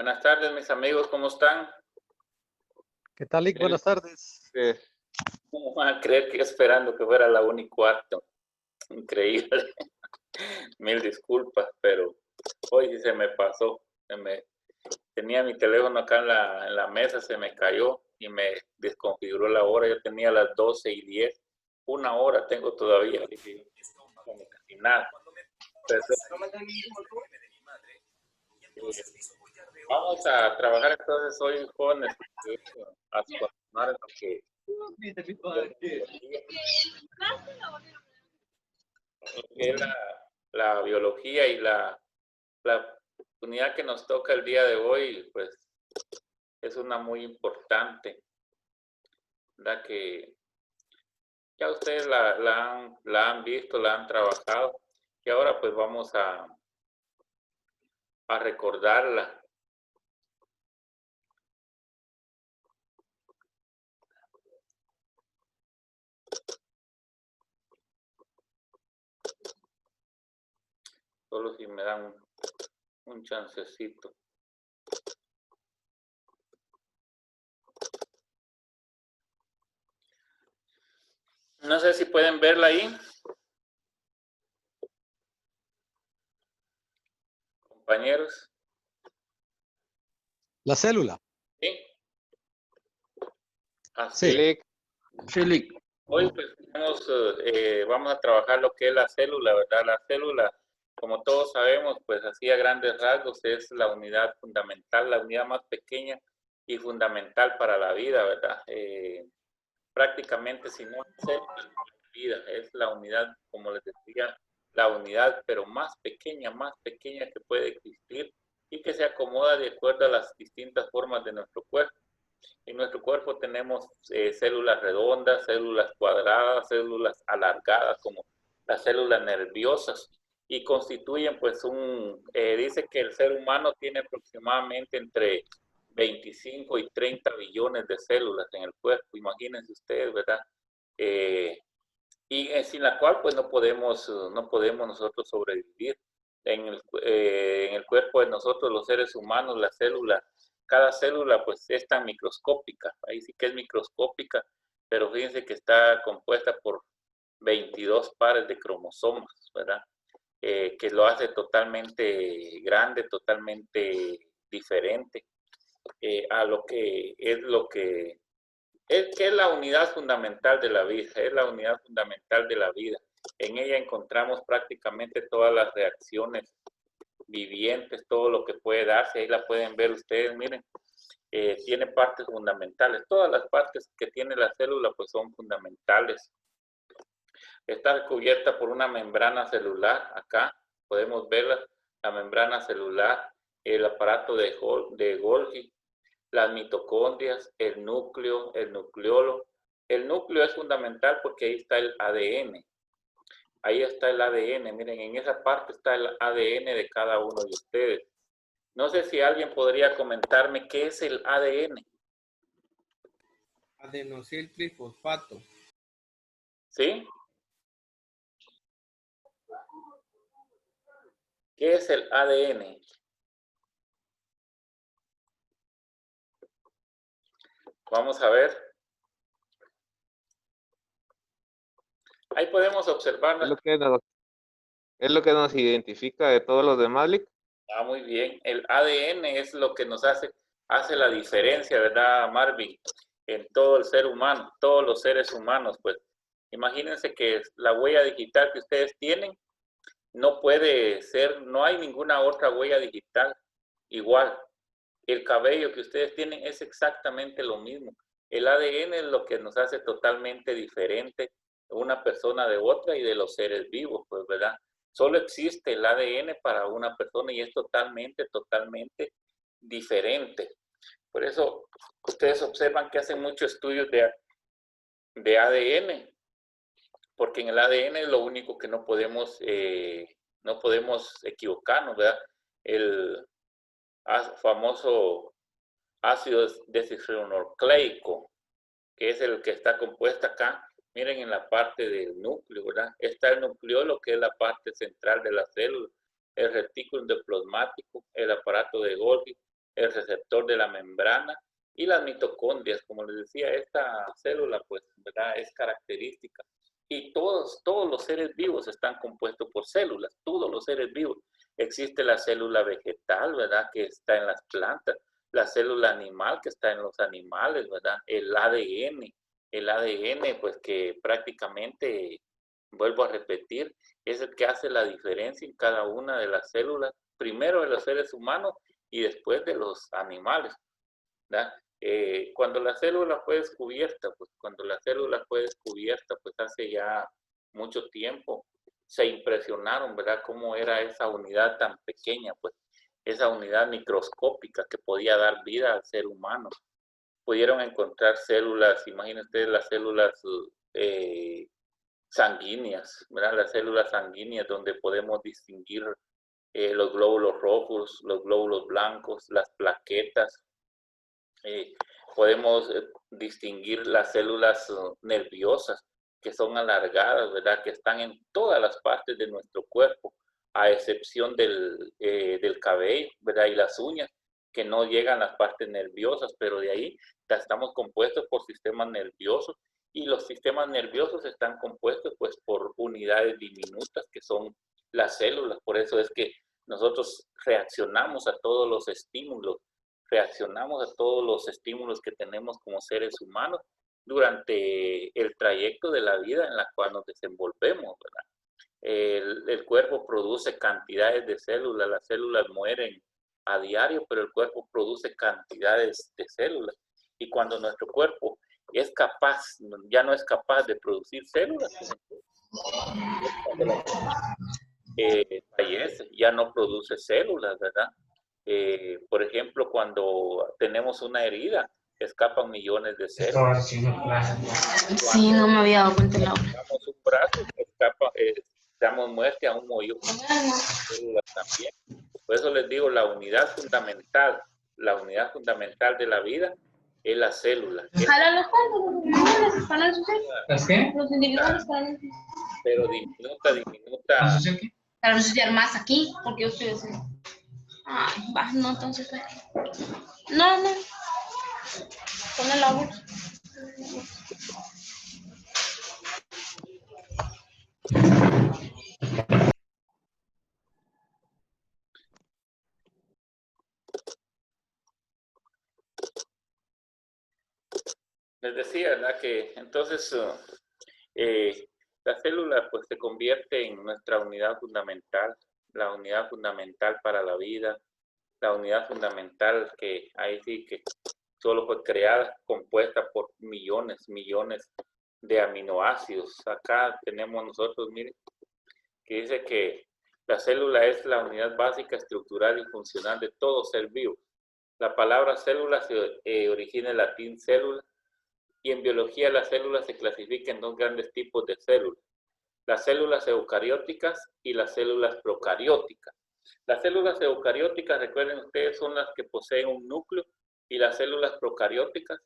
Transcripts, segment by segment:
Buenas tardes, mis amigos, ¿cómo están? ¿Qué tal, Lick? Buenas tardes. ¿Cómo van a creer que yo esperando que fuera la 1:15? Increíble. Mil disculpas, pero hoy sí se me pasó. Tenía mi teléfono acá en la mesa, se me cayó y me desconfiguró la hora. Yo tenía las 12:10. Una hora tengo todavía. Como casi nada. Vamos a trabajar entonces hoy, jóvenes, a continuar en lo que es la biología y la unidad que nos toca el día de hoy, pues es una muy importante, ¿verdad? Que ya ustedes la han visto, la han trabajado y ahora pues vamos a recordarla. Solo si me dan un chancecito. No sé si pueden verla ahí. Compañeros. La célula. Sí. Así. Sí. Hoy pues vamos a trabajar lo que es la célula, ¿verdad? La célula, como todos sabemos, pues así a grandes rasgos es la unidad fundamental, la unidad más pequeña y fundamental para la vida, ¿verdad? Prácticamente si no es célula, vida, es la unidad, como les decía, la unidad, pero más pequeña que puede existir y que se acomoda de acuerdo a las distintas formas de nuestro cuerpo. En nuestro cuerpo tenemos células redondas, células cuadradas, células alargadas, como las células nerviosas, y constituyen pues dice que el ser humano tiene aproximadamente entre 25 y 30 billones de células en el cuerpo, imagínense ustedes, ¿verdad? Y sin la cual pues no podemos nosotros sobrevivir. En el cuerpo de nosotros, los seres humanos, las células, cada célula pues es tan microscópica, ahí sí que es microscópica, pero fíjense que está compuesta por 22 pares de cromosomas, ¿verdad? Que lo hace totalmente grande, totalmente diferente a lo que es la unidad fundamental de la vida, es la unidad fundamental de la vida. En ella encontramos prácticamente todas las reacciones vivientes, todo lo que puede darse, ahí la pueden ver ustedes, miren, tiene partes fundamentales, todas las partes que tiene la célula pues son fundamentales. Está cubierta por una membrana celular, acá podemos verla, la membrana celular, el aparato de Golgi, las mitocondrias, el núcleo, el nucleolo. El núcleo es fundamental porque ahí está el ADN. Ahí está el ADN. Miren, en esa parte está el ADN de cada uno de ustedes. No sé si alguien podría comentarme qué es el ADN. Adenosil trifosfato. ¿Sí? ¿Qué es el ADN? Vamos a ver. Ahí podemos observar. Es lo que nos identifica de todos los demás, Lick. Ah, muy bien. El ADN es lo que nos hace la diferencia, ¿verdad, Marvin? En todo el ser humano, todos los seres humanos, pues. Imagínense que la huella digital que ustedes tienen no puede ser, no hay ninguna otra huella digital igual. El cabello que ustedes tienen es exactamente lo mismo. El ADN es lo que nos hace totalmente diferente una persona de otra y de los seres vivos, pues, ¿verdad? Solo existe el ADN para una persona y es totalmente diferente. Por eso ustedes observan que hacen muchos estudios de ADN, porque en el ADN es lo único que no podemos equivocarnos, ¿verdad? El famoso ácido desoxirribonucleico, que es el que está compuesto acá. Miren en la parte del núcleo, ¿verdad? Está el nucleolo, que es la parte central de la célula, el retículo endoplasmático, el aparato de Golgi, el receptor de la membrana y las mitocondrias. Como les decía, esta célula, pues, ¿verdad?, es característica. Y todos los seres vivos están compuestos por células, todos los seres vivos. Existe la célula vegetal, ¿verdad?, que está en las plantas, la célula animal que está en los animales, ¿verdad? El ADN, pues que prácticamente, vuelvo a repetir, es el que hace la diferencia en cada una de las células, primero de los seres humanos y después de los animales, ¿verdad? Cuando la célula fue descubierta, pues hace ya mucho tiempo, se impresionaron, ¿verdad?, cómo era esa unidad tan pequeña, pues esa unidad microscópica que podía dar vida al ser humano. Pudieron encontrar células, imagínense ustedes las células sanguíneas, ¿verdad? Las células sanguíneas donde podemos distinguir los glóbulos rojos, los glóbulos blancos, las plaquetas. Podemos distinguir las células nerviosas que son alargadas, ¿verdad?, que están en todas las partes de nuestro cuerpo, a excepción del cabello, ¿verdad?, y las uñas, que no llegan a las partes nerviosas, pero de ahí estamos compuestos por sistemas nerviosos, y los sistemas nerviosos están compuestos pues por unidades diminutas que son las células. Por eso es que nosotros reaccionamos a todos los estímulos que tenemos como seres humanos durante el trayecto de la vida en la cual nos desenvolvemos, ¿verdad? El cuerpo produce cantidades de células, las células mueren a diario, pero el cuerpo produce cantidades de células. Y cuando nuestro cuerpo es capaz, ya no es capaz de producir células, fallece, ya no produce células, ¿verdad? Por ejemplo, cuando tenemos una herida, escapan millones de células. Sí, no me había dado cuenta. Cuando damos un brazo, damos muerte a un montón de células también. Por eso les digo, la unidad fundamental de la vida es la célula. ¿Es qué? Los individuales pero diminuta. Para no ensuciar más aquí, porque yo estoy así. Ay, va, no, entonces. No. Pon el agua. Les decía, ¿verdad?, que entonces la célula pues se convierte en nuestra unidad fundamental, la unidad fundamental para la vida, la unidad fundamental que ahí sí que solo fue creada, compuesta por millones de aminoácidos. Acá tenemos nosotros, miren, que dice que la célula es la unidad básica, estructural y funcional de todo ser vivo. La palabra célula se origina en latín célula, y en biología las células se clasifican en dos grandes tipos de células: las células eucarióticas y las células procarióticas. Las células eucarióticas, recuerden ustedes, son las que poseen un núcleo, y las células procarióticas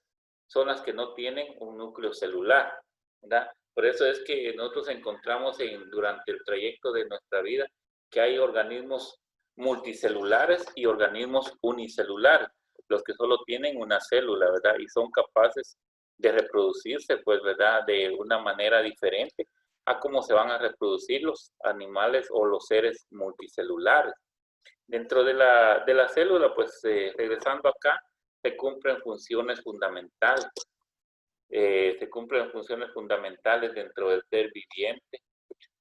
son las que no tienen un núcleo celular, ¿verdad? Por eso es que nosotros encontramos durante el trayecto de nuestra vida que hay organismos multicelulares y organismos unicelulares, los que solo tienen una célula, ¿verdad? Y son capaces de reproducirse, pues, ¿verdad?, de una manera diferente a cómo se van a reproducir los animales o los seres multicelulares. Dentro de la célula, pues, regresando acá, se cumplen funciones fundamentales. Dentro del ser viviente.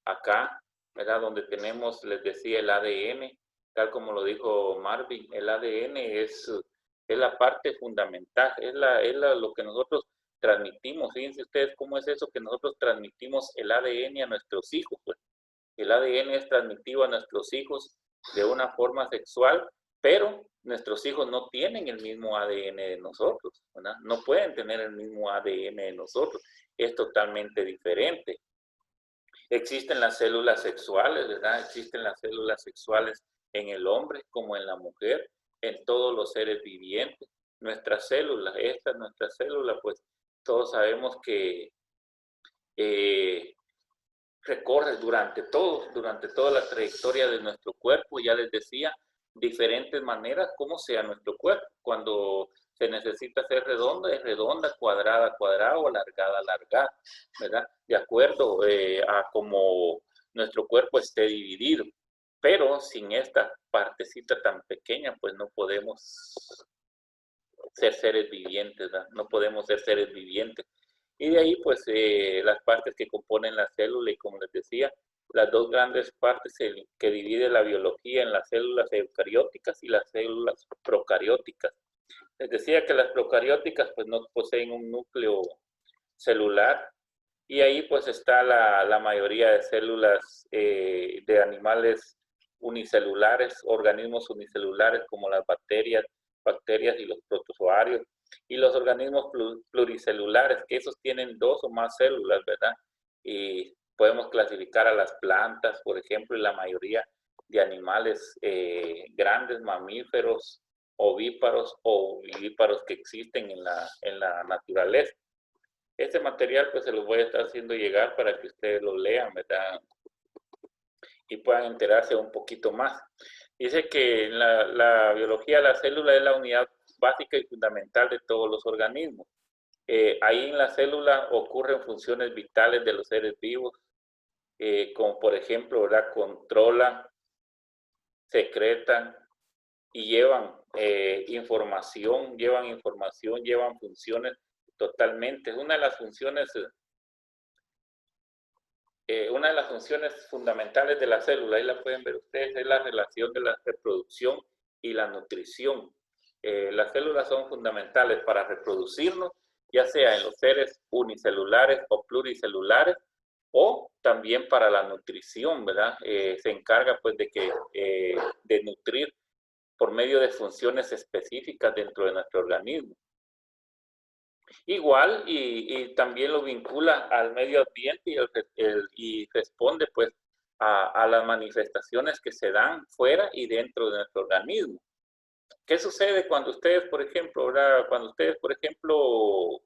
Acá, ¿verdad?, donde tenemos, les decía, el ADN, tal como lo dijo Marvin, el ADN es la parte fundamental, es lo que nosotros transmitimos. Fíjense ustedes cómo es eso que nosotros transmitimos el ADN a nuestros hijos, pues. El ADN es transmitido a nuestros hijos de una forma sexual, pero nuestros hijos no tienen el mismo ADN de nosotros, ¿verdad? No pueden tener el mismo ADN de nosotros, es totalmente diferente. Existen las células sexuales, ¿verdad? Existen las células sexuales en el hombre como en la mujer, en todos los seres vivientes. Nuestra célula, pues todos sabemos que recorre durante toda la trayectoria de nuestro cuerpo. Ya les decía, diferentes maneras como sea nuestro cuerpo. Cuando se necesita ser redonda, es redonda, cuadrada, cuadrada o alargada, alargada, ¿verdad? De acuerdo a cómo nuestro cuerpo esté dividido. Pero sin esta partecita tan pequeña, pues no podemos ser seres vivientes, ¿verdad? No podemos ser seres vivientes. Y de ahí, pues, las partes que componen la célula, y como les decía, las dos grandes partes que divide la biología en las células eucarióticas y las células procarióticas. Les decía que las procarióticas, pues, no poseen un núcleo celular, y ahí, pues, está la mayoría de células de animales unicelulares, organismos unicelulares como las bacterias y los protozoarios, y los organismos pluricelulares, que esos tienen 2 o más células, ¿verdad? Y podemos clasificar a las plantas, por ejemplo, y la mayoría de animales grandes, mamíferos, ovíparos o vivíparos que existen en la naturaleza. Este material, pues, se los voy a estar haciendo llegar para que ustedes lo lean, ¿verdad? Y puedan enterarse un poquito más. Dice que la biología de la célula es la unidad básica y fundamental de todos los organismos. Ahí en la célula ocurren funciones vitales de los seres vivos, como por ejemplo, ¿verdad? Controlan, secretan y llevan información, llevan funciones totalmente. Una de las funciones fundamentales de la célula, ahí la pueden ver ustedes, es la relación de la reproducción y la nutrición. Las células son fundamentales para reproducirnos, ya sea en los seres unicelulares o pluricelulares, o también para la nutrición, ¿verdad? Se encarga, pues, de nutrir por medio de funciones específicas dentro de nuestro organismo. Igual, y también lo vincula al medio ambiente y responde, pues, a las manifestaciones que se dan fuera y dentro de nuestro organismo. ¿Qué sucede cuando ustedes, por ejemplo, ¿verdad? Cuando ustedes, por ejemplo,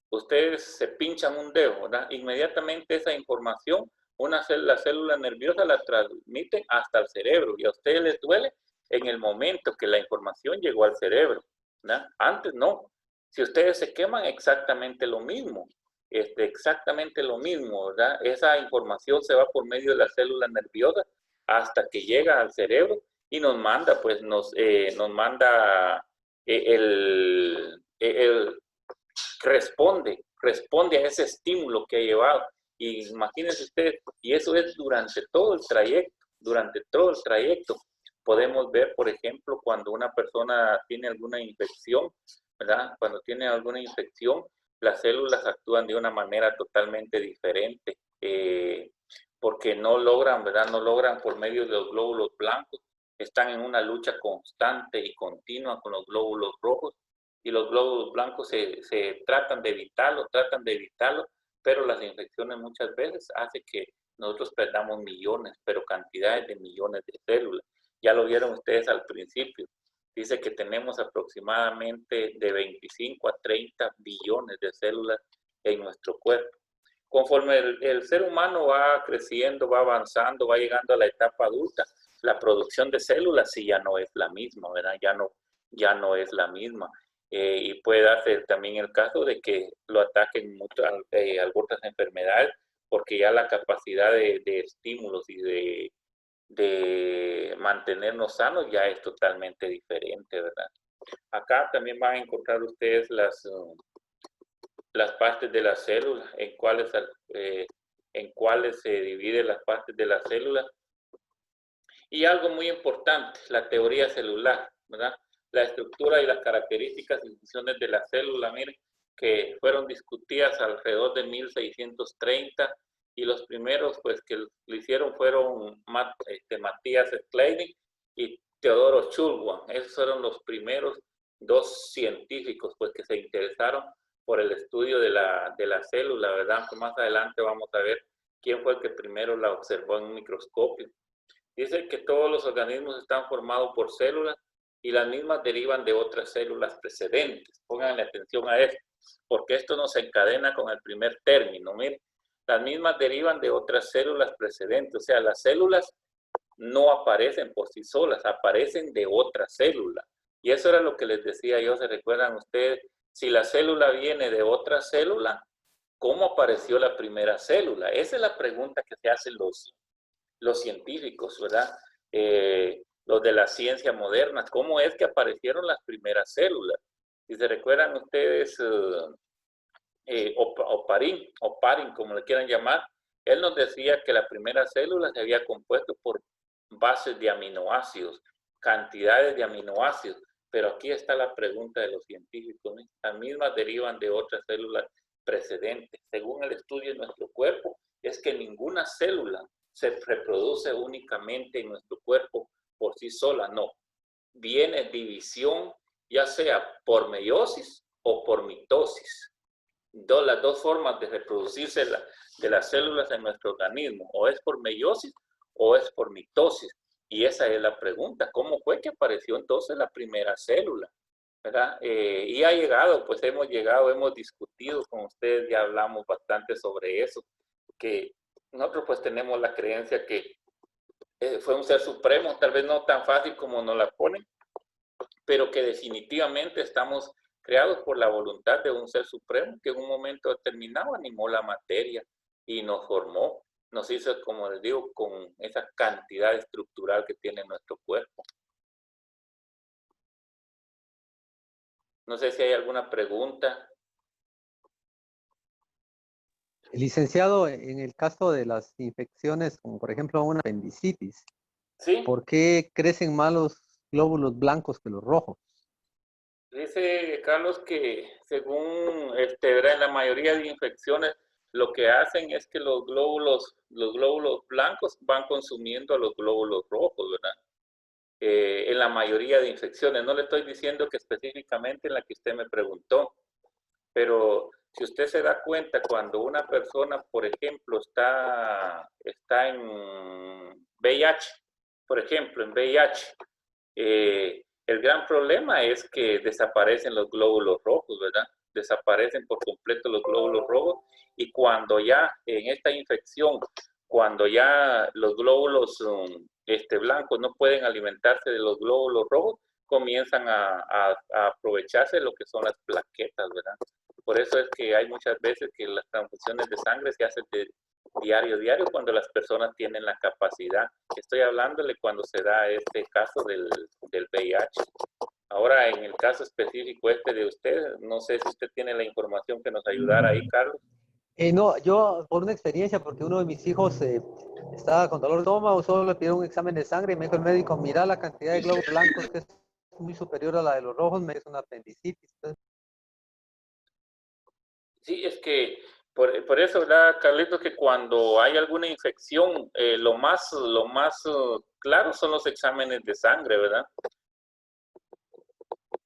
ustedes se pinchan un dedo, ¿verdad? Inmediatamente esa información, la célula nerviosa la transmite hasta el cerebro, y a ustedes les duele en el momento que la información llegó al cerebro, ¿verdad? Antes no. Si ustedes se queman, exactamente lo mismo. Exactamente lo mismo, ¿verdad? Esa información se va por medio de la célula nerviosa hasta que llega al cerebro y nos manda, pues, nos manda responde a ese estímulo que ha llevado. Y imagínense ustedes, y eso es durante todo el trayecto. Podemos ver, por ejemplo, cuando una persona tiene alguna infección, ¿verdad? Cuando tiene alguna infección, las células actúan de una manera totalmente diferente, porque no logran, ¿verdad? No logran por medio de los glóbulos blancos, están en una lucha constante y continua con los glóbulos rojos, y los glóbulos blancos se tratan de evitarlo, pero las infecciones muchas veces hacen que nosotros perdamos millones, pero cantidades de millones de células. Ya lo vieron ustedes al principio. Dice que tenemos aproximadamente de 25 a 30 billones de células en nuestro cuerpo. Conforme el ser humano va creciendo, va avanzando, va llegando a la etapa adulta, la producción de células sí ya no es la misma, ¿verdad? Ya no es la misma. Y puede darse también el caso de que lo ataquen mucho algunas enfermedades, porque ya la capacidad de estímulos y de mantenernos sanos ya es totalmente diferente, ¿verdad? Acá también van a encontrar ustedes las partes de la célula, en cuáles se dividen las partes de la célula. Y algo muy importante, la teoría celular, ¿verdad? La estructura y las características y funciones de la célula, miren, que fueron discutidas alrededor de 1630, y los primeros, pues, que lo hicieron fueron Matthias Schleiden y Teodoro Schulwan. Esos fueron los primeros dos científicos, pues, que se interesaron por el estudio de la célula, ¿verdad? Que más adelante vamos a ver quién fue el que primero la observó en un microscopio. Dice que todos los organismos están formados por células, y las mismas derivan de otras células precedentes. Pónganle atención a esto, porque esto nos encadena con el primer término. Miren, las mismas derivan de otras células precedentes. O sea, las células no aparecen por sí solas, aparecen de otra célula. Y eso era lo que les decía yo, ¿se recuerdan ustedes? Si la célula viene de otra célula, ¿cómo apareció la primera célula? Esa es la pregunta que se hacen los científicos, ¿verdad? Los de la ciencia moderna, ¿cómo es que aparecieron las primeras células? Si se recuerdan ustedes, Oparin, como le quieran llamar, él nos decía que la primera célula se había compuesto por bases de aminoácidos, cantidades de aminoácidos, pero aquí está la pregunta de los científicos, ¿no? Las mismas derivan de otras células precedentes. Según el estudio de nuestro cuerpo, es que ninguna célula se reproduce únicamente en nuestro cuerpo por sí sola, no. Viene división, ya sea por meiosis o por mitosis. Las dos formas de reproducirse de las células en nuestro organismo, o es por meiosis o es por mitosis. Y esa es la pregunta, ¿cómo fue que apareció entonces la primera célula? ¿Verdad? Y ha llegado, pues hemos discutido con ustedes, ya hablamos bastante sobre eso, que nosotros pues tenemos la creencia que fue un ser supremo, tal vez no tan fácil como nos la ponen, pero que definitivamente estamos creados por la voluntad de un ser supremo que en un momento determinado animó la materia y nos formó, nos hizo, como les digo, con esa cantidad estructural que tiene nuestro cuerpo. No sé si hay alguna pregunta. Licenciado, en el caso de las infecciones, como por ejemplo una apendicitis, ¿Sí? ¿por qué crecen más los glóbulos blancos que los rojos? Dice Carlos que según en la mayoría de infecciones lo que hacen es que los glóbulos blancos van consumiendo a los glóbulos rojos, ¿verdad? En la mayoría de infecciones. No le estoy diciendo que específicamente en la que usted me preguntó, pero si usted se da cuenta cuando una persona, por ejemplo, está en VIH, por ejemplo, en VIH, el gran problema es que desaparecen los glóbulos rojos, ¿verdad? Desaparecen por completo los glóbulos rojos y cuando ya en esta infección, cuando ya los glóbulos blancos no pueden alimentarse de los glóbulos rojos, comienzan a aprovecharse de lo que son las plaquetas, ¿verdad? Por eso es que hay muchas veces que las transfusiones de sangre se hacen de diario, cuando las personas tienen la capacidad. Estoy hablándole cuando se da este caso del VIH. Ahora, en el caso específico de usted, no sé si usted tiene la información que nos ayudara ahí, Carlos. No, yo por una experiencia, porque uno de mis hijos estaba con dolor de estómago, solo le pidieron un examen de sangre y me dijo el médico, mira la cantidad de glóbulos blancos que es muy superior a la de los rojos, me es una apendicitis. Sí, es que por eso, ¿verdad, Carlitos? Que cuando hay alguna infección, lo más claro son los exámenes de sangre, ¿verdad?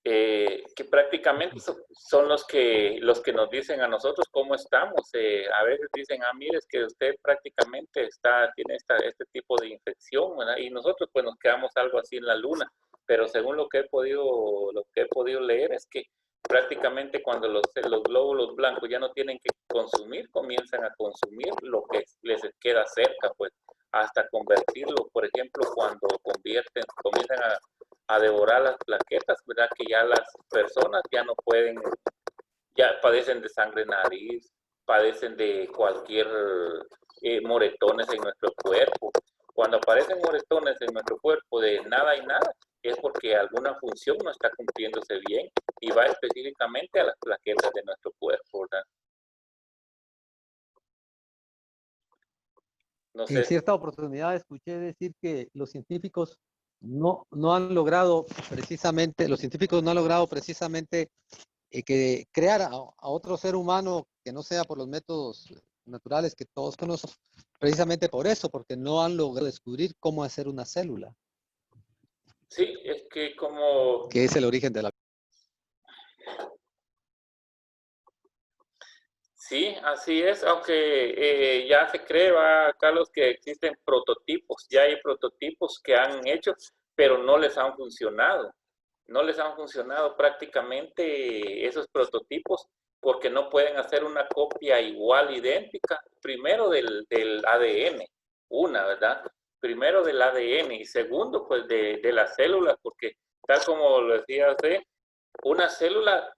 Que prácticamente son los que nos dicen a nosotros cómo estamos. A veces dicen, mire, es que usted prácticamente tiene este tipo de infección, ¿verdad? Y nosotros pues nos quedamos algo así en la luna, pero según lo que he podido leer es que prácticamente cuando los glóbulos blancos ya no tienen que consumir, comienzan a consumir lo que les queda cerca, pues, hasta convertirlo, por ejemplo, cuando comienzan a devorar las plaquetas, ¿verdad? Que ya las personas ya no pueden, ya padecen de sangre en nariz, padecen de cualquier moretones en nuestro cuerpo. Cuando aparecen moretones en nuestro cuerpo de nada y nada, es porque alguna función no está cumpliéndose bien y va específicamente a las plaquetas de nuestro cuerpo, ¿verdad? No sé. En cierta oportunidad escuché decir que los científicos no han logrado precisamente que crear a otro ser humano que no sea por los métodos naturales que todos conocemos, precisamente por eso, porque no han logrado descubrir cómo hacer una célula. Sí, es que que es el origen de la... Sí, así es, aunque ya se cree, Carlos, que existen prototipos, ya hay prototipos que han hecho, pero no les han funcionado. No les han funcionado prácticamente esos prototipos porque no pueden hacer una copia igual, idéntica, primero del ADN, ¿verdad? primero del ADN y segundo, pues de las células, porque tal como lo decía usted, una célula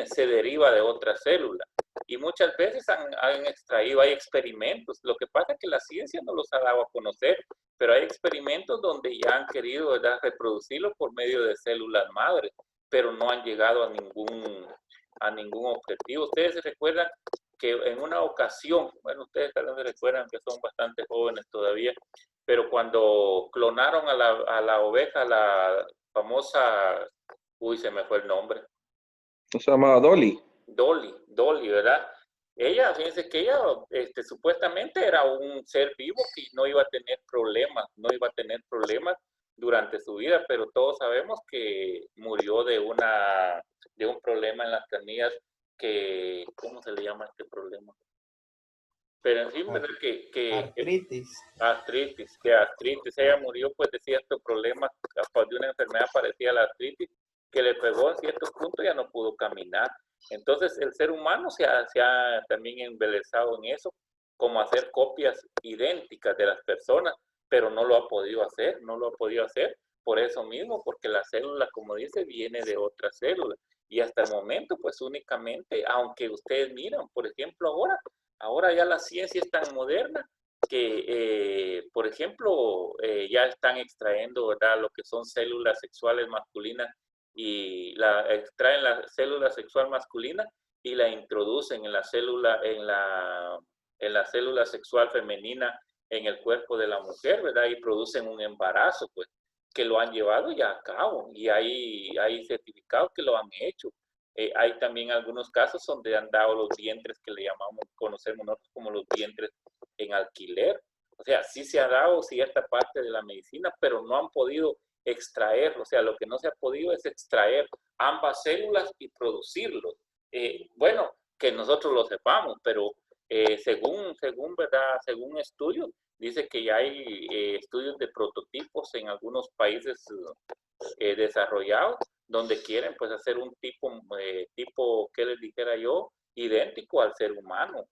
se deriva de otra célula. Y muchas veces han extraído, hay experimentos. Lo que pasa es que la ciencia no los ha dado a conocer, pero hay experimentos donde ya han querido, ¿verdad?, reproducirlo por medio de células madres, pero no han llegado a ningún objetivo. Ustedes se recuerdan que en una ocasión, bueno, ustedes tal vez se recuerdan que son bastante jóvenes todavía, pero cuando clonaron a la oveja, la famosa, uy, se me fue el nombre. Se llamaba Dolly. Dolly, ¿verdad? Ella, fíjense que ella supuestamente era un ser vivo que no iba a tener problemas durante su vida, pero todos sabemos que murió de un problema en las canillas que, ¿cómo se le llama este problema? Pero en fin, ¿verdad? Artritis. Artritis, ella murió pues de ciertos problemas, de una enfermedad parecida a la artritis, que le pegó en ciertos puntos y ya no pudo caminar. Entonces el ser humano se ha también embelesado en eso, como hacer copias idénticas de las personas, pero no lo ha podido hacer, por eso mismo, porque la célula, como dice, viene de otra célula. Y hasta el momento, pues únicamente, aunque ustedes miran, por ejemplo, ahora ya la ciencia es tan moderna que, por ejemplo, ya están extrayendo, ¿verdad?, lo que son células sexuales masculinas y extraen la célula sexual masculina y la introducen en la célula sexual femenina en el cuerpo de la mujer, ¿verdad? Y producen un embarazo, pues, que lo han llevado ya a cabo y hay certificados que lo han hecho. Hay también algunos casos donde han dado los vientres que le conocemos nosotros como los vientres en alquiler. O sea, sí se ha dado cierta parte de la medicina, pero no han podido extraer, o sea, lo que no se ha podido es extraer ambas células y producirlos. Bueno, que nosotros lo sepamos, pero ¿verdad? Según estudios, dice que ya hay estudios de prototipos en algunos países desarrollados donde quieren pues hacer un tipo, ¿qué les dijera yo? Idéntico al ser humano.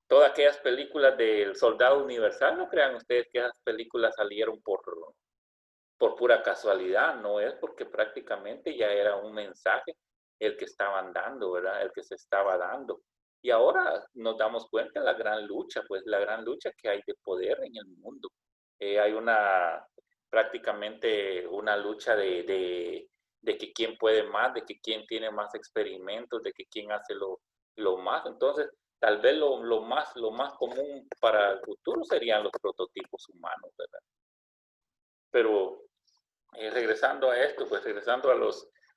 Todas aquellas películas del Soldado Universal, no crean ustedes que esas películas salieron por pura casualidad, no es porque prácticamente ya era un mensaje el que estaban dando, ¿verdad? El que se estaba dando. Y ahora nos damos cuenta de la gran lucha que hay de poder en el mundo. Hay prácticamente una lucha de que quién puede más, de que quién tiene más experimentos, de que quién hace lo más. Entonces, tal vez lo más común para el futuro serían los prototipos humanos, ¿verdad? Pero regresando a esto, pues regresando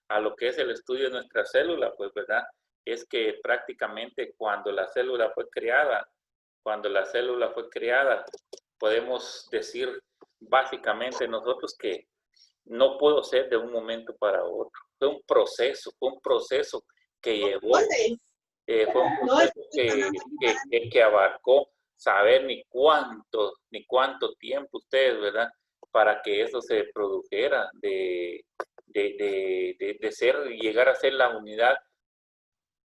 a lo que es el estudio de nuestra célula, pues, ¿verdad? Es que prácticamente cuando la célula fue creada, podemos decir básicamente nosotros que no pudo ser de un momento para otro. Fue un proceso que llevó, fue un proceso que abarcó saber ni cuánto tiempo ustedes, ¿verdad?, para que eso se produjera, llegar a ser la unidad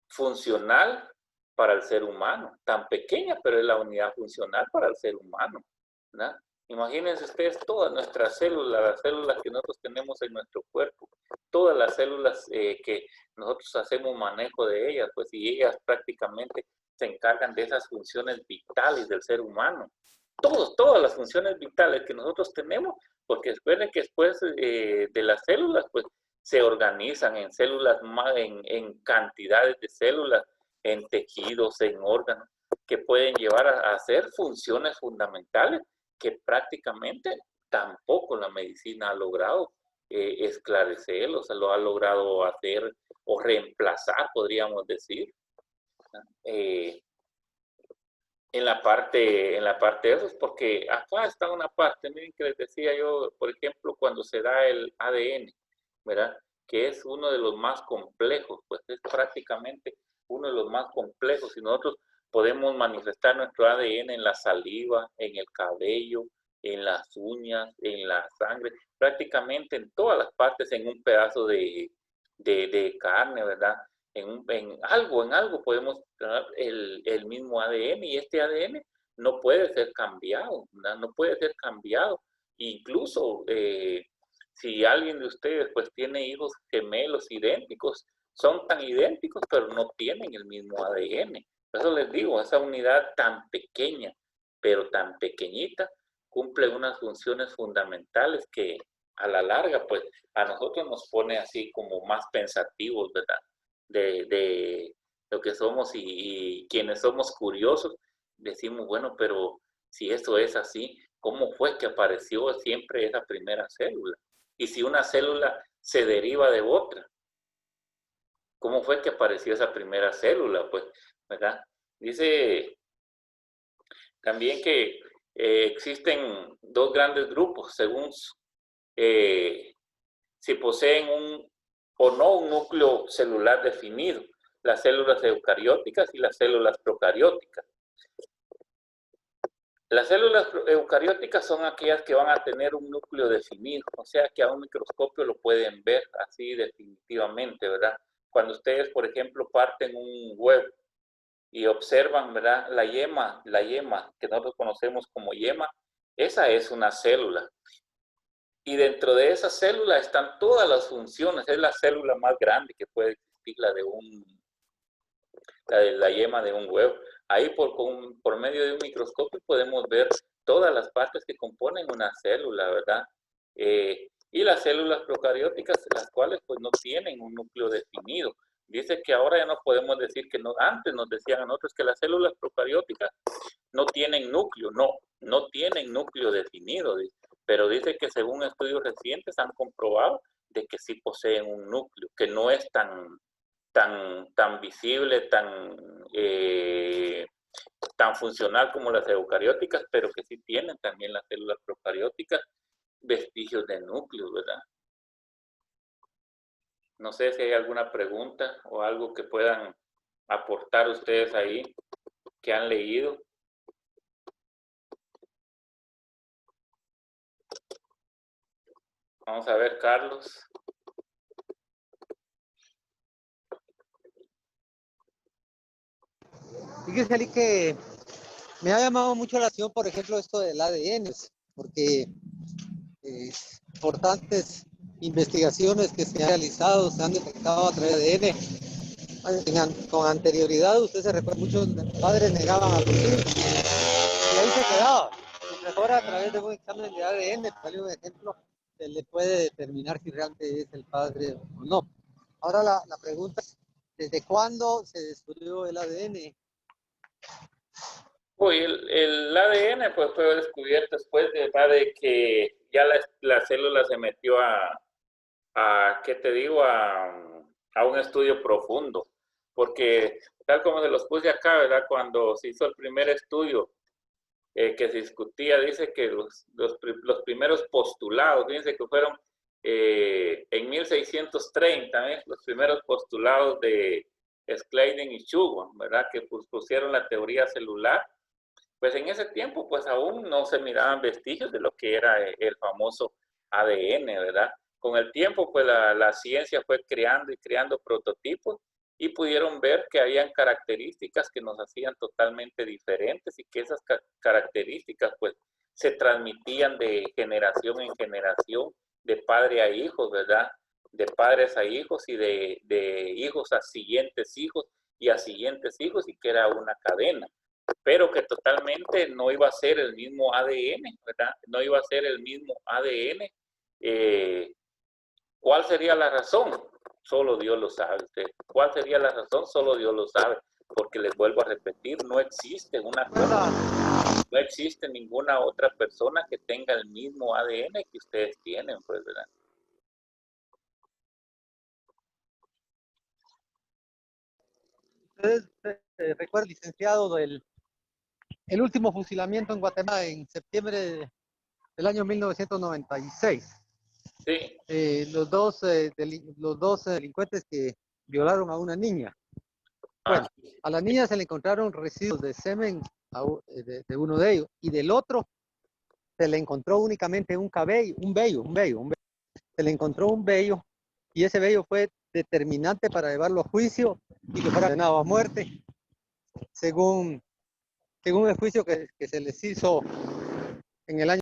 funcional para el ser humano. Tan pequeña, pero es la unidad funcional para el ser humano, ¿verdad? Imagínense ustedes todas nuestras células, las células que nosotros tenemos en nuestro cuerpo, todas las células que nosotros hacemos manejo de ellas, pues, y ellas prácticamente se encargan de esas funciones vitales del ser humano. Todas las funciones vitales que nosotros tenemos, porque recuerden que después de las células, pues, se organizan en células, en cantidades de células, en tejidos, en órganos, que pueden llevar a hacer funciones fundamentales que prácticamente tampoco la medicina ha logrado esclarecer, o sea, lo ha logrado hacer o reemplazar, podríamos decir. En la parte de eso, porque acá está una parte, miren, que les decía yo, por ejemplo, cuando se da el ADN, ¿verdad?, que es uno de los más complejos, pues es prácticamente uno de los más complejos, y nosotros podemos manifestar nuestro ADN en la saliva, en el cabello, en las uñas, en la sangre, prácticamente en todas las partes, en un pedazo de carne, ¿verdad? En algo podemos tener el mismo ADN, y este ADN no puede ser cambiado, ¿verdad? No puede ser cambiado. Incluso si alguien de ustedes pues tiene hijos gemelos idénticos, son tan idénticos pero no tienen el mismo ADN. Por eso les digo, esa unidad tan pequeña, pero tan pequeñita, cumple unas funciones fundamentales que a la larga pues a nosotros nos pone así como más pensativos, ¿verdad? De lo que somos y quienes somos curiosos, decimos, bueno, pero si eso es así, ¿cómo fue que apareció siempre esa primera célula? Y si una célula se deriva de otra, ¿cómo fue que apareció esa primera célula? Pues, ¿verdad? Dice también que existen dos grandes grupos, según si poseen un o no un núcleo celular definido, las células eucarióticas y las células procarióticas. Las células eucarióticas son aquellas que van a tener un núcleo definido, o sea que a un microscopio lo pueden ver así definitivamente, ¿verdad? Cuando ustedes, por ejemplo, parten un huevo y observan, ¿verdad? La yema que nosotros conocemos como yema, esa es una célula. Y dentro de esa célula están todas las funciones. Es la célula más grande que puede existir, la de la yema de un huevo. Ahí por medio de un microscopio podemos ver todas las partes que componen una célula, ¿verdad? Y las células procarióticas, las cuales pues no tienen un núcleo definido. Dice que ahora ya no podemos decir que no, antes nos decían a nosotros que las células procarióticas no tienen núcleo, no tienen núcleo definido, pero dice que según estudios recientes han comprobado de que sí poseen un núcleo, que no es tan visible, tan funcional como las eucarióticas, pero que sí tienen también las células procarióticas vestigios de núcleos, ¿verdad? No sé si hay alguna pregunta o algo que puedan aportar ustedes ahí, que han leído. Vamos a ver, Carlos. Fíjese, Ali, que me ha llamado mucho la atención, por ejemplo, esto del ADN, porque importantes investigaciones que se han realizado, se han detectado a través de ADN. Con anterioridad, usted se recuerda, muchos padres negaban a sus hijos y ahí se quedaba. Mientras ahora, a través de un examen de ADN, salió un ejemplo, se le puede determinar si realmente es el padre o no. Ahora la pregunta es, ¿desde cuándo se descubrió el ADN? Uy, el ADN pues fue descubierto después de que ya la célula se metió ¿qué te digo? A un estudio profundo. Porque tal como se los puse acá, ¿verdad? Cuando se hizo el primer estudio que se discutía, dice que los primeros postulados, fíjense que fueron en 1630, los primeros postulados de Schleiden y Schulman, ¿verdad? Que pusieron la teoría celular. Pues en ese tiempo, pues aún no se miraban vestigios de lo que era el famoso ADN, ¿verdad? Con el tiempo, pues la ciencia fue creando y creando prototipos y pudieron ver que habían características que nos hacían totalmente diferentes y que esas características, pues, se transmitían de generación en generación, de padre a hijos, ¿verdad? De padres a hijos y de hijos a siguientes hijos y a siguientes hijos, y que era una cadena, pero que totalmente no iba a ser el mismo ADN, ¿verdad? No iba a ser el mismo ADN. ¿Cuál sería la razón? Solo Dios lo sabe. ¿Cuál sería la razón? Solo Dios lo sabe. Porque les vuelvo a repetir, no existe no existe ninguna otra persona que tenga el mismo ADN que ustedes tienen, pues, ¿verdad? Ustedes recuerdan, licenciado, el último fusilamiento en Guatemala en septiembre del año 1996. Sí. Los dos delincuentes que violaron a una niña. Bueno, a la niña se le encontraron residuos de semen de uno de ellos, y del otro se le encontró únicamente un vello. Se le encontró un vello, y ese vello fue determinante para llevarlo a juicio y que fuera condenado a muerte, según según el juicio que se les hizo en el año.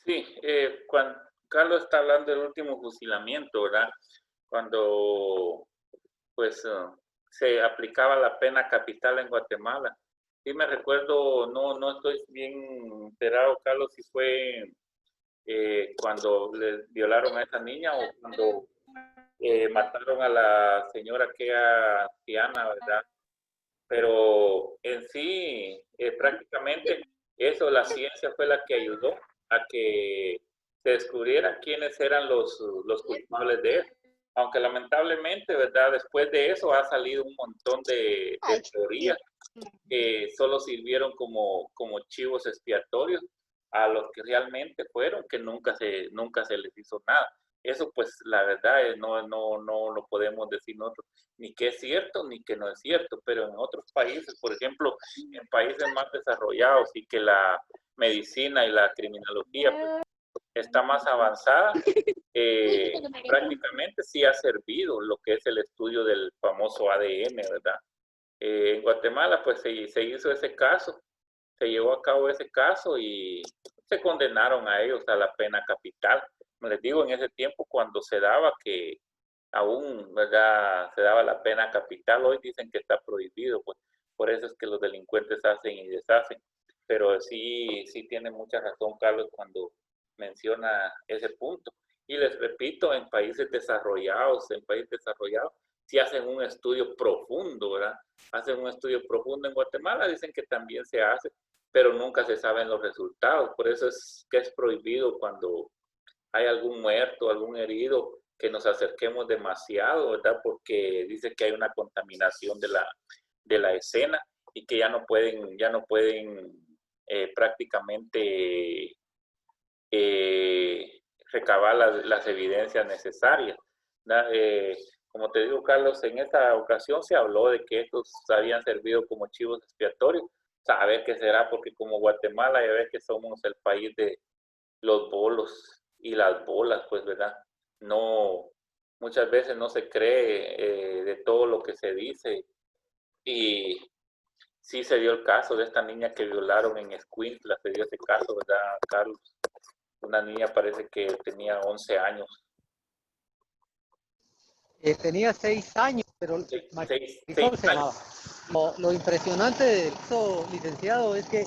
Sí, cuando Carlos está hablando del último fusilamiento, ¿verdad? Cuando pues se aplicaba la pena capital en Guatemala. Sí me recuerdo, no estoy bien enterado, Carlos, si fue cuando le violaron a esa niña o cuando mataron a la señora que era anciana, ¿verdad? Pero en sí, prácticamente eso, la ciencia fue la que ayudó a que se descubriera quiénes eran los culpables de eso. Aunque lamentablemente, ¿verdad? Después de eso ha salido un montón de teorías que solo sirvieron como chivos expiatorios a los que realmente fueron, que nunca se les hizo nada. Eso pues la verdad es, no lo podemos decir nosotros, ni que es cierto ni que no es cierto, pero en otros países, por ejemplo, en países más desarrollados y que la medicina y la criminología pues, está más avanzada, prácticamente sí ha servido lo que es el estudio del famoso ADN, ¿verdad? En Guatemala pues se hizo ese caso, se llevó a cabo ese caso y se condenaron a ellos a la pena capital. Les digo, en ese tiempo cuando se daba que aún, ¿verdad? Se daba la pena capital, hoy dicen que está prohibido, pues por eso es que los delincuentes hacen y deshacen. Pero sí tiene mucha razón Carlos cuando menciona ese punto. Y les repito, en países desarrollados, sí hacen un estudio profundo, ¿verdad? Hacen un estudio profundo en Guatemala, dicen que también se hace, pero nunca se saben los resultados. Por eso es que es prohibido cuando hay algún muerto, algún herido, que nos acerquemos demasiado, ¿verdad? Porque dice que hay una contaminación de la escena y que ya no pueden prácticamente recabar las evidencias necesarias. Como te digo, Carlos, en esta ocasión se habló de que estos habían servido como chivos expiatorios. Saber qué será, porque como Guatemala, ya ves que somos el país de los bolos y las bolas, pues, ¿verdad? No, muchas veces no se cree de todo lo que se dice. Y sí se dio el caso de esta niña que violaron en Escuintla, se dio ese caso, ¿verdad, Carlos? Una niña parece que tenía 11 años. Tenía 6 años, pero Seis Marisol se llamaba. años. Lo impresionante del caso, licenciado, es que,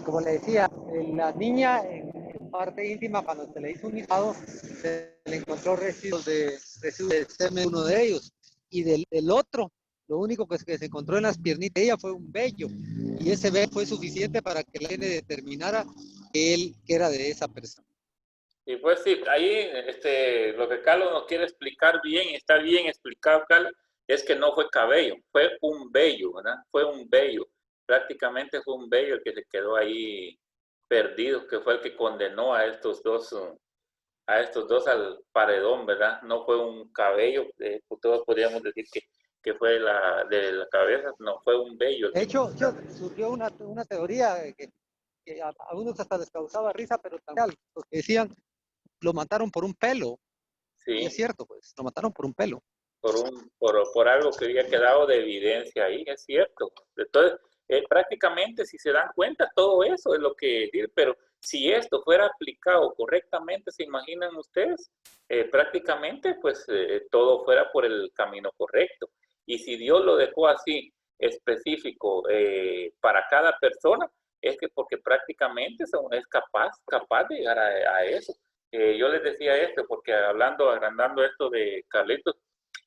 como le decía, la niña en parte íntima, cuando se le hizo un hisado, se le encontró residuos de semen, uno de ellos, y del otro, lo único que se encontró en las piernitas de ella fue un vello, y ese vello fue suficiente para que la ADN determinara que era de esa persona. Y pues sí, ahí lo que Carlos nos quiere explicar bien, está bien explicado, Carlos, es que no fue cabello, fue un vello, ¿verdad? Fue un vello, prácticamente fue un vello el que se quedó ahí perdido, que fue el que condenó a estos dos al paredón, ¿verdad? No fue un cabello, todos podríamos decir que fue de la cabeza, no, fue un vello. De hecho, surgió una teoría que a algunos hasta les causaba risa, pero también porque decían, lo mataron por un pelo. Sí. Y es cierto, pues, lo mataron por un pelo. Por algo que había quedado de evidencia ahí, es cierto. Entonces, prácticamente, si se dan cuenta, todo eso es lo que decir, pero si esto fuera aplicado correctamente, ¿se imaginan ustedes? Prácticamente, pues, todo fuera por el camino correcto. Y si Dios lo dejó así, específico, para cada persona, es que porque prácticamente es capaz de llegar a eso. Yo les decía esto, porque agrandando esto de Carlitos,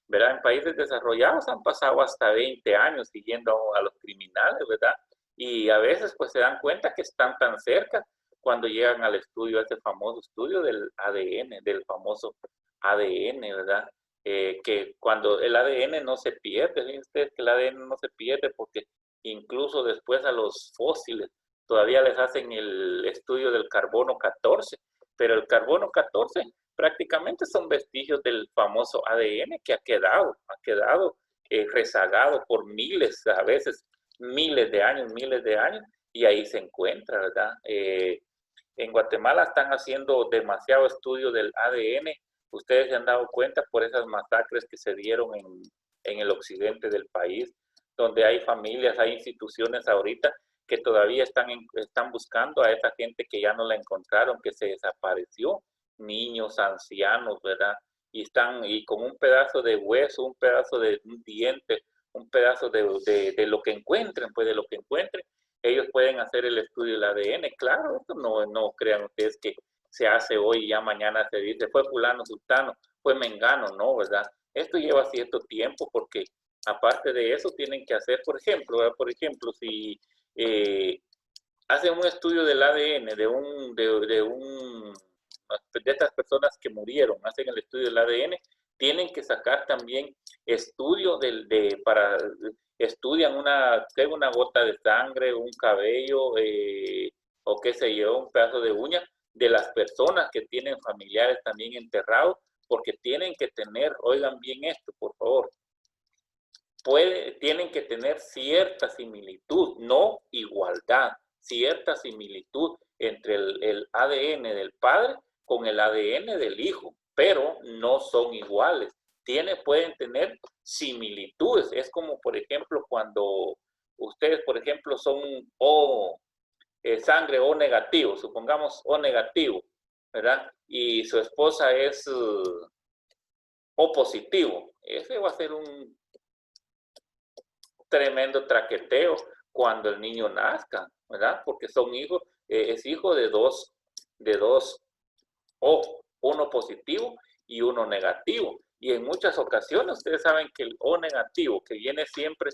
¿verdad? En países desarrollados han pasado hasta 20 años siguiendo a los criminales, ¿verdad? Y a veces pues se dan cuenta que están tan cerca cuando llegan al estudio, a ese famoso estudio del ADN, del famoso ADN, ¿verdad? Que cuando el ADN no se pierde, fíjense ustedes que el ADN no se pierde porque incluso después a los fósiles todavía les hacen el estudio del carbono 14, pero el carbono 14 prácticamente son vestigios del famoso ADN que ha quedado rezagado por a veces miles de años, y ahí se encuentra, ¿verdad? En Guatemala están haciendo demasiado estudio del ADN Ustedes se han dado cuenta por esas masacres que se dieron en el occidente del país, donde hay familias, hay instituciones ahorita que todavía están buscando a esa gente que ya no la encontraron, que se desapareció, niños, ancianos, ¿verdad? Y con un pedazo de hueso, un pedazo de un diente, un pedazo de lo que encuentren, pues de lo que encuentren, ellos pueden hacer el estudio del ADN. Claro, esto no crean ustedes que se hace hoy y ya mañana se dice, fue fulano, sultano, fue mengano, no, ¿verdad? Esto lleva cierto tiempo porque aparte de eso tienen que hacer, por ejemplo, ¿verdad? Por ejemplo, si hacen un estudio del ADN de estas personas que murieron, hacen el estudio del ADN, tienen que sacar también estudio estudian una gota de sangre, un cabello, o qué sé yo, un pedazo de uña de las personas que tienen familiares también enterrados, porque tienen que tener, oigan bien esto, por favor, tienen que tener cierta similitud, no igualdad, cierta similitud entre el ADN del padre con el ADN del hijo, pero no son iguales. Pueden tener similitudes. Es como, por ejemplo, cuando ustedes, por ejemplo, son sangre O negativo, supongamos O negativo, ¿verdad? Y su esposa es O positivo. Ese va a ser un tremendo traqueteo cuando el niño nazca, ¿verdad? Porque son hijos, es hijo de dos O, uno positivo y uno negativo. Y en muchas ocasiones ustedes saben que el O negativo, que viene siempre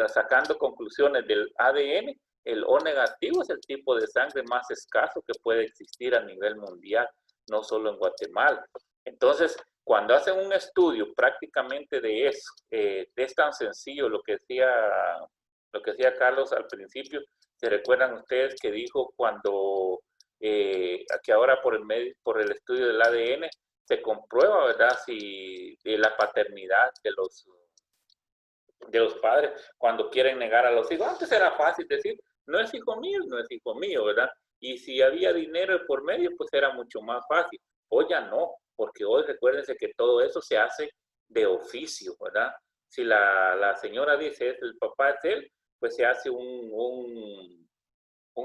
sacando conclusiones del ADN, el O negativo es el tipo de sangre más escaso que puede existir a nivel mundial, no solo en Guatemala. Entonces, cuando hacen un estudio prácticamente de eso, es tan sencillo lo que decía Carlos al principio. ¿Se recuerdan ustedes que dijo que ahora por el estudio del ADN se comprueba, ¿verdad?, si la paternidad de los padres cuando quieren negar a los hijos? Antes era fácil decir, no es hijo mío, no es hijo mío, ¿verdad? Y si había dinero por medio, pues era mucho más fácil. Hoy ya no, porque hoy recuérdense que todo eso se hace de oficio, ¿verdad? Si la señora dice, el papá es él, pues se hace un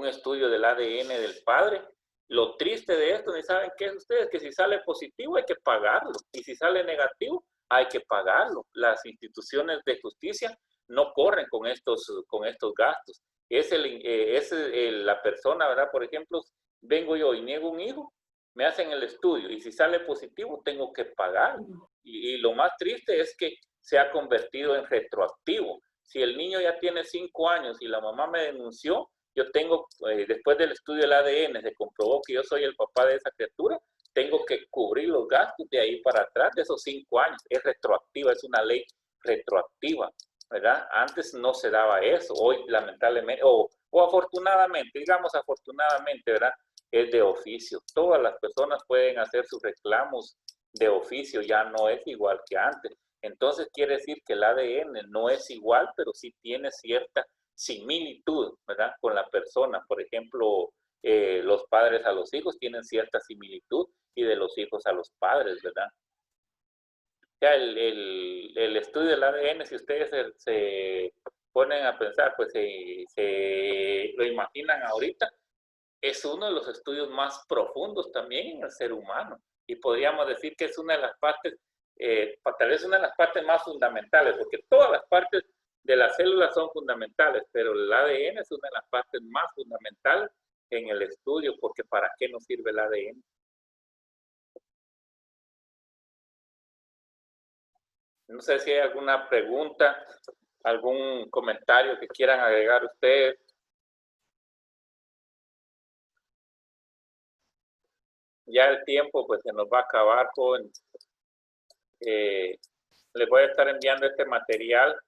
estudio del ADN del padre. Lo triste de esto, ¿ni saben qué es ustedes? Que si sale positivo hay que pagarlo, y si sale negativo hay que pagarlo. Las instituciones de justicia no corren con estos gastos. Es la persona, ¿verdad? Por ejemplo, vengo yo y niego un hijo, me hacen el estudio, y si sale positivo tengo que pagarlo. Y lo más triste es que se ha convertido en retroactivo. Si el niño ya tiene 5 años y la mamá me denunció, yo tengo, después del estudio del ADN, se comprobó que yo soy el papá de esa criatura, tengo que cubrir los gastos de ahí para atrás de esos 5 años. Es retroactiva, es una ley retroactiva, ¿verdad? Antes no se daba eso. Hoy, lamentablemente, o afortunadamente, digamos afortunadamente, ¿verdad?, es de oficio. Todas las personas pueden hacer sus reclamos de oficio, ya no es igual que antes. Entonces quiere decir que el ADN no es igual, pero sí tiene cierta similitud, ¿verdad?, con la persona. Por ejemplo, los padres a los hijos tienen cierta similitud, y de los hijos a los padres, ¿verdad? Ya el estudio del ADN, si ustedes se ponen a pensar, pues se lo imaginan ahorita, es uno de los estudios más profundos también en el ser humano, y podríamos decir que es una de las partes, tal vez una de las partes más fundamentales, porque todas las partes de las células son fundamentales, pero el ADN es una de las partes más fundamentales en el estudio, porque ¿para qué nos sirve el ADN? No sé si hay alguna pregunta, algún comentario que quieran agregar ustedes. Ya el tiempo pues se nos va a acabar, joven. Les voy a estar enviando este material.